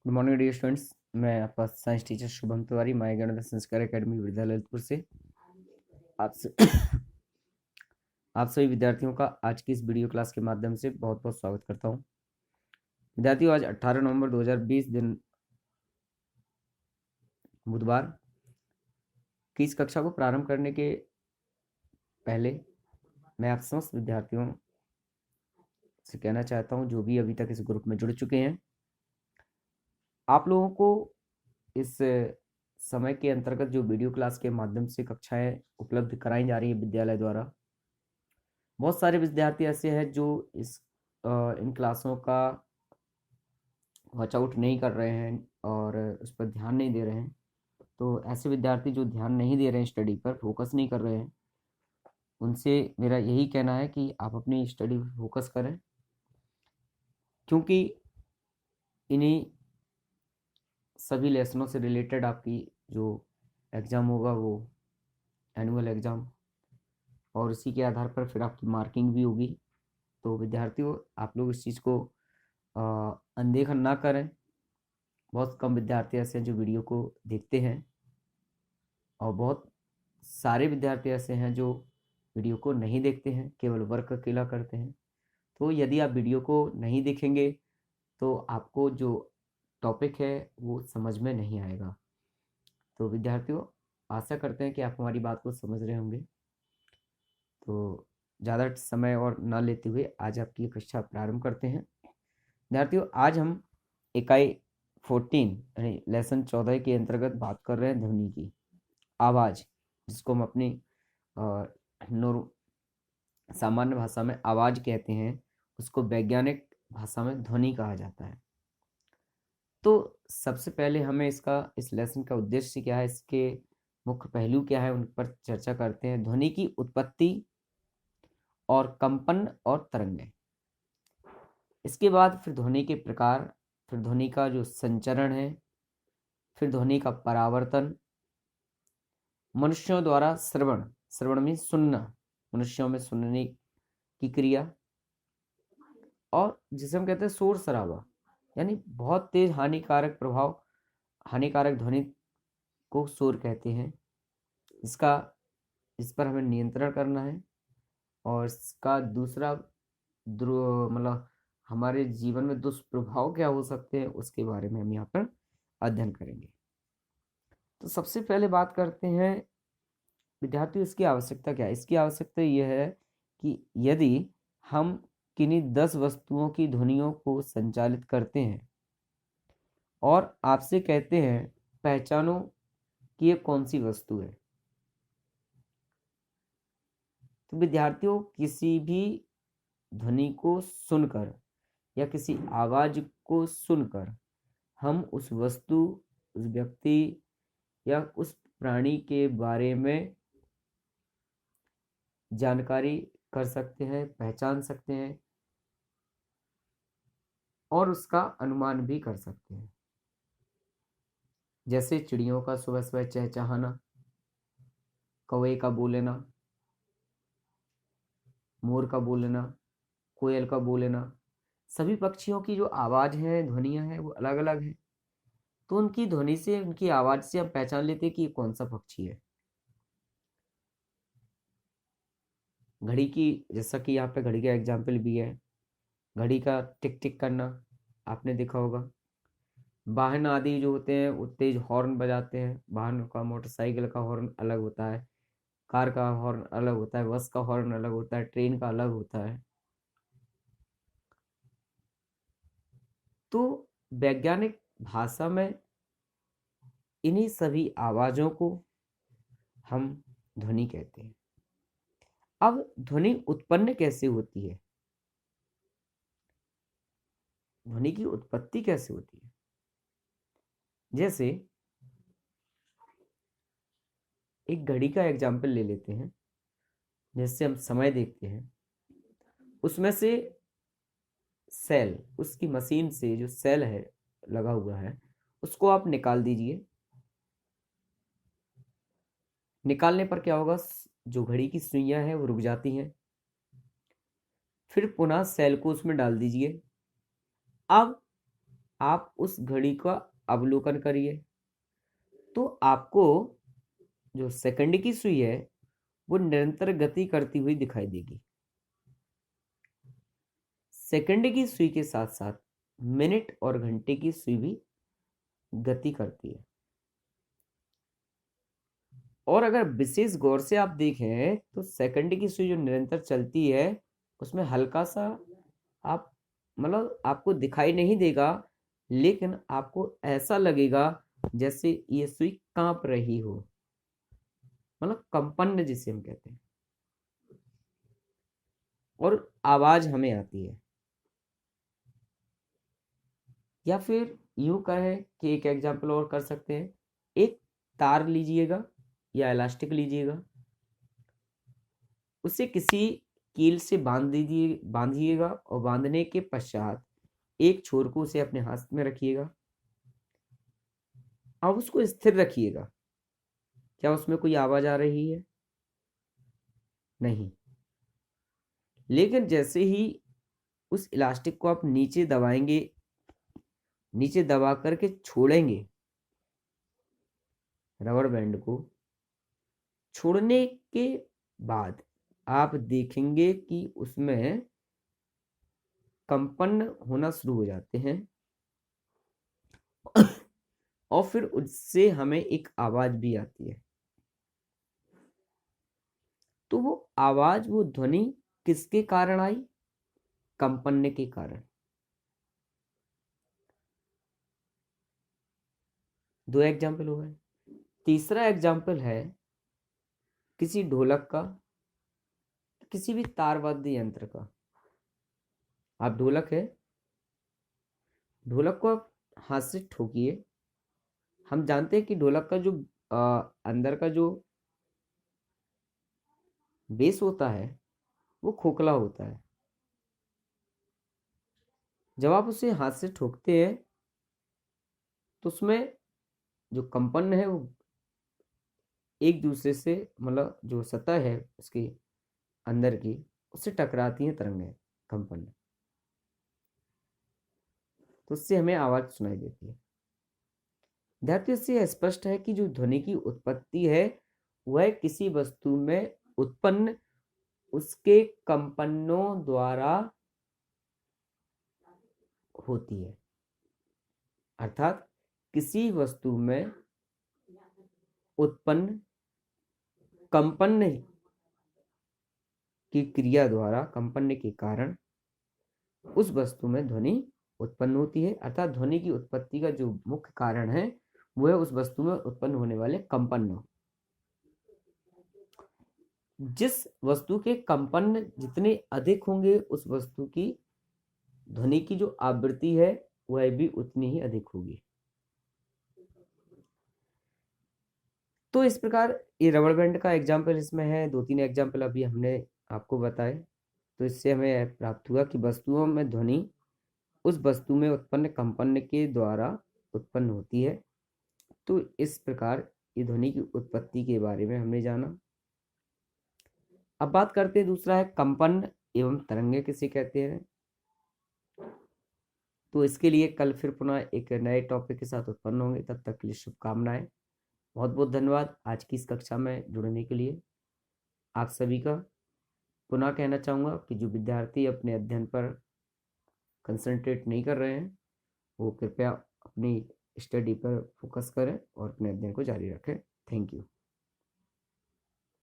Good morning dear students. मैं आपका science teacher Shubham Tiwari my Ganit Sanskar academy विद्यालय ललितपुर से आपसे आप सभी विद्यार्थियों का आज की इस वीडियो क्लास के माध्यम से बहुत बहुत स्वागत करता हूं। विद्यार्थियों, आज 18 नवंबर 2020 दिन बुधवार की इस कक्षा को प्रारंभ करने के पहले मैं आप समस्त विद्यार्थियों से कहना चाहता हूं, जो भी अभी तक इस ग्रुप में जुड़ चुके हैं, आप लोगों को इस समय के अंतर्गत जो वीडियो क्लास के माध्यम से कक्षाएं उपलब्ध कराई जा रही है विद्यालय द्वारा, बहुत सारे विद्यार्थी ऐसे हैं जो इन क्लासों का वॉच आउट नहीं कर रहे हैं और उस पर ध्यान नहीं दे रहे हैं। तो ऐसे विद्यार्थी जो ध्यान नहीं दे रहे हैं, स्टडी पर फोकस नहीं कर रहे हैं, उनसे मेरा यही कहना है कि आप अपनी स्टडी पर फोकस करें, क्योंकि इन्हीं सभी लेसनों से रिलेटेड आपकी जो एग्ज़ाम होगा वो एनुअल एग्ज़ाम, और उसी के आधार पर फिर आपकी मार्किंग भी होगी। तो विद्यार्थियों, आप लोग इस चीज़ को अनदेखा ना करें। बहुत कम विद्यार्थी ऐसे हैं जो वीडियो को देखते हैं और बहुत सारे विद्यार्थी ऐसे हैं जो वीडियो को नहीं देखते हैं, केवल वर्क अकेला करते हैं। तो यदि आप वीडियो को नहीं देखेंगे तो आपको जो टॉपिक है वो समझ में नहीं आएगा। तो विद्यार्थियों, आशा करते हैं कि आप हमारी बात को समझ रहे होंगे। तो ज़्यादा समय और ना लेते हुए आज आपकी कक्षा प्रारंभ करते हैं। विद्यार्थियों, आज हम इकाई 14 यानी लेसन 14 के अंतर्गत बात कर रहे हैं ध्वनि की, आवाज़, जिसको हम अपनी सामान्य भाषा में आवाज़ कहते हैं, उसको वैज्ञानिक भाषा में ध्वनि कहा जाता है। तो सबसे पहले हमें इस लेसन का उद्देश्य क्या है, इसके मुख्य पहलू क्या है, उन पर चर्चा करते हैं। ध्वनि की उत्पत्ति और कंपन और तरंगें। इसके बाद फिर ध्वनि के प्रकार, फिर ध्वनि का जो संचरण है, फिर ध्वनि का परावर्तन, मनुष्यों द्वारा श्रवण में सुनना, मनुष्यों में सुनने की क्रिया, और जिसे हम कहते हैं शोर शराबा, यानी बहुत तेज हानिकारक ध्वनि को शोर कहते हैं। इस पर हमें नियंत्रण करना है, और इसका दूसरा मतलब हमारे जीवन में दुष्प्रभाव क्या हो सकते हैं उसके बारे में हम यहाँ पर अध्ययन करेंगे। तो सबसे पहले बात करते हैं विद्यार्थी, इसकी आवश्यकता क्या है। इसकी आवश्यकता यह है कि यदि हम किन्हीं 10 वस्तुओं की ध्वनियों को संचालित करते हैं और आपसे कहते हैं पहचानो कि ये कौन सी वस्तु है, तो विद्यार्थियों, किसी भी ध्वनि को सुनकर या किसी आवाज को सुनकर हम उस वस्तु, उस व्यक्ति या उस प्राणी के बारे में जानकारी कर सकते हैं, पहचान सकते हैं और उसका अनुमान भी कर सकते हैं। जैसे चिड़ियों का सुबह सुबह चहचहाना, कौवे का बोलना, मोर का बोलना, कोयल का बोलना, सभी पक्षियों की जो आवाज है, ध्वनियां हैं, वो अलग अलग हैं। तो उनकी ध्वनि से, उनकी आवाज से हम पहचान लेते हैं कि ये कौन सा पक्षी है। घड़ी की, जैसा कि यहाँ पे घड़ी का एग्जाम्पल भी है, घड़ी का टिक टिक करना आपने देखा होगा। वाहन आदि जो होते हैं वो तेज हॉर्न बजाते हैं। वाहन का, मोटरसाइकिल का हॉर्न अलग होता है, कार का हॉर्न अलग होता है, बस का हॉर्न अलग होता है, ट्रेन का अलग होता है। तो वैज्ञानिक भाषा में इन्हीं सभी आवाजों को हम ध्वनि कहते हैं। अब ध्वनि उत्पन्न कैसे होती है, ध्वनि की उत्पत्ति कैसे होती है। जैसे एक घड़ी का एग्जाम्पल ले लेते हैं। जैसे हम समय देखते हैं, उसमें से सेल, उसकी मशीन से जो सेल है लगा हुआ है, उसको आप निकाल दीजिए। निकालने पर क्या होगा, जो घड़ी की सुइयां हैं वो रुक जाती हैं। फिर पुनः सेल को उसमें डाल दीजिए। अब आप उस घड़ी का अवलोकन करिए, तो आपको जो सेकंड की सुई है वो निरंतर गति करती हुई दिखाई देगी। सेकंड की सुई के साथ साथ मिनट और घंटे की सुई भी गति करती है। और अगर विशेष गौर से आप देखें तो सेकंड की सुई जो निरंतर चलती है उसमें हल्का सा आप मतलब आपको दिखाई नहीं देगा, लेकिन आपको ऐसा लगेगा जैसे ये सुई कांप रही हो, मतलब कंपन जिसे हम कहते हैं, और आवाज हमें आती है। या फिर यूं कहें कि एक एग्जाम्पल और कर सकते हैं, एक तार लीजिएगा या इलास्टिक लीजिएगा, उसे किसी कील से बांधिएगा और बांधने के पश्चात एक छोर को उसे अपने हाथ में रखिएगा। अब उसको स्थिर रखिएगा। क्या उसमें कोई आवाज आ रही है? नहीं। लेकिन जैसे ही उस इलास्टिक को आप नीचे दबाएंगे, नीचे दबा करके छोड़ेंगे रबर बैंड को, छोड़ने के बाद आप देखेंगे कि उसमें कंपन होना शुरू हो जाते हैं और फिर उससे हमें एक आवाज भी आती है। तो वो आवाज, वो ध्वनि किसके कारण आई? कंपन के कारण। दो एग्जाम्पल हुआ है। तीसरा एग्जाम्पल है किसी ढोलक का, किसी भी तारवाद्य यंत्र का। आप ढोलक है, ढोलक को आप हाथ से ठोकिए। हम जानते हैं कि ढोलक का जो अंदर का जो बेस होता है वो खोखला होता है। जब आप उसे हाथ से ठोकते हैं तो उसमें जो कंपन है वो एक दूसरे से, मतलब जो सतह है उसकी अंदर की, उससे टकराती हैं तरंगें, कंपन, तो उससे हमें आवाज सुनाई देती है। ध्यान से यह स्पष्ट है कि जो ध्वनि की उत्पत्ति है वह किसी वस्तु में उत्पन्न उसके कंपनों द्वारा होती है। अर्थात किसी वस्तु में उत्पन्न कंपन की क्रिया द्वारा, कंपन के कारण उस वस्तु में ध्वनि उत्पन्न होती है। अर्थात ध्वनि की उत्पत्ति का जो मुख्य कारण है वो है उस वस्तु में उत्पन्न होने वाले कंपन। जिस वस्तु के कंपन जितने अधिक होंगे उस वस्तु की ध्वनि की जो आवृत्ति है वह भी उतनी ही अधिक होगी। तो इस प्रकार ये रबड़ बैंड का एग्जाम्पल इसमें है। दो तीन एग्जाम्पल अभी हमने आपको बताए। तो इससे हमें प्राप्त हुआ कि वस्तुओं में ध्वनि उस वस्तु में उत्पन्न कंपन के द्वारा उत्पन्न होती है। तो इस प्रकार ये ध्वनि की उत्पत्ति के बारे में हमने जाना। अब बात करते हैं, दूसरा है कंपन एवं तरंगे किसे कहते हैं। तो इसके लिए कल फिर पुनः एक नए टॉपिक के साथ उत्पन्न होंगे। तब तक के लिए शुभकामनाएं। बहुत बहुत धन्यवाद आज की इस कक्षा में जुड़ने के लिए। आप सभी का पुनः कहना चाहूँगा कि जो विद्यार्थी अपने अध्ययन पर कंसंट्रेट नहीं कर रहे हैं वो कृपया अपनी स्टडी पर फोकस करें और अपने अध्ययन को जारी रखें। Thank you.